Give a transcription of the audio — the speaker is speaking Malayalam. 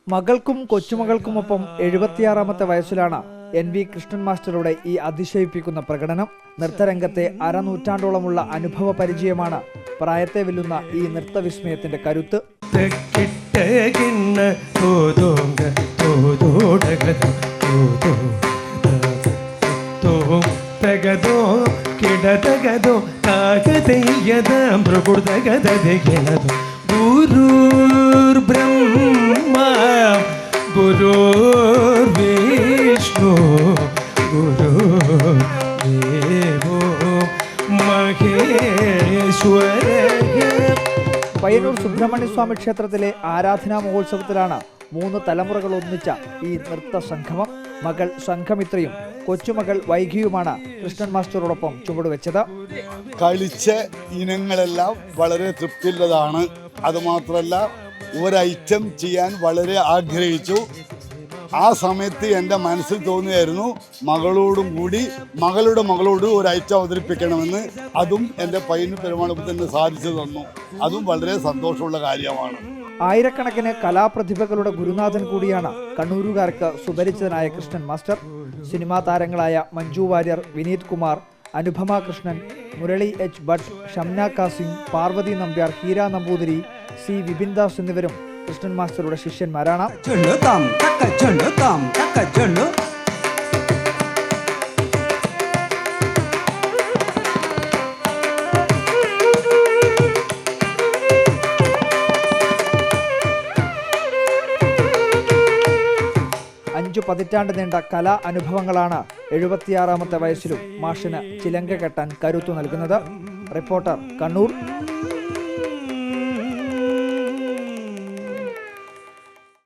മകൾക്കും കൊച്ചുമകൾക്കുമൊപ്പം 76ാമത്തെ വയസ്സിലാണ് NV കൃഷ്ണൻ മാസ്റ്ററുടെ ഈ അതിശയിപ്പിക്കുന്ന പ്രകടനം. നൃത്തരംഗത്തെ അരനൂറ്റാണ്ടോളമുള്ള അനുഭവ പരിചയമാണ് പ്രായത്തെ വെല്ലുന്ന ഈ നൃത്തവിസ്മയത്തിന്റെ കരുത്ത്. ബ്രഹ്മ ഗുരുർ വിഷ്ണു ഗുരുദേവോ മഹേശ്വര. പയ്യന്നൂർ സുബ്രഹ്മണ്യ സ്വാമി ക്ഷേത്രത്തിലെ ആരാധനാ മഹോത്സവത്തിലാണ് 3 തലമുറകൾ ഒന്നിച്ച ഈ നൃത്ത സംഗമം. മകൾ സംഘമിത്രയും കൊച്ചുമകൾ വൈകിയുമാണ് കൃഷ്ണൻ മാസ്റ്ററോടൊപ്പം ചുവടുവെച്ചത്. കളിച്ച ഇനങ്ങളെല്ലാം വളരെ തൃപ്തിയുള്ളതാണ്. അതുമാത്രമല്ല, ഒരു ഐറ്റം ചെയ്യാൻ വളരെ ആഗ്രഹിച്ചു. ആ സമയത്ത് എൻ്റെ മനസ്സിൽ തോന്നിയായിരുന്നു മകളോടും കൂടി മകളുടെ മകളോട് ഒരു ഐറ്റം അവതരിപ്പിക്കണമെന്ന്. അതും എൻ്റെ പയ്യന്നൂർ പെരുമാളത്തിൽ തന്നെ സാധിച്ചു തന്നു. അതും വളരെ സന്തോഷമുള്ള കാര്യമാണ്. ആയിരക്കണക്കിന് കലാപ്രതിഭകളുടെ ഗുരുനാഥൻ കൂടിയാണ് കണ്ണൂരുകാർക്ക് സുപരിചിതനായ കൃഷ്ണൻ മാസ്റ്റർ. സിനിമാ താരങ്ങളായ മഞ്ജു വാര്യർ, വിനീത് കുമാർ, അനുപമ കൃഷ്ണൻ, മുരളി H. ഭട്ട്, ഷംന കാസിം, പാർവതി നമ്പ്യാർ, ഹീര നമ്പൂതിരി, C. വിപിൻദാസ് എന്നിവരും കൃഷ്ണൻ മാസ്റ്ററുടെ ശിഷ്യന്മാരാണ്. 5 പതിറ്റാണ്ട് നീണ്ട കലാ അനുഭവങ്ങളാണ് 76ാമത്തെ വയസ്സിലും മാഷിന് ചിലങ്ക കെട്ടാൻ കരുത്തു നൽകുന്നത്. റിപ്പോർട്ടർ, കണ്ണൂർ.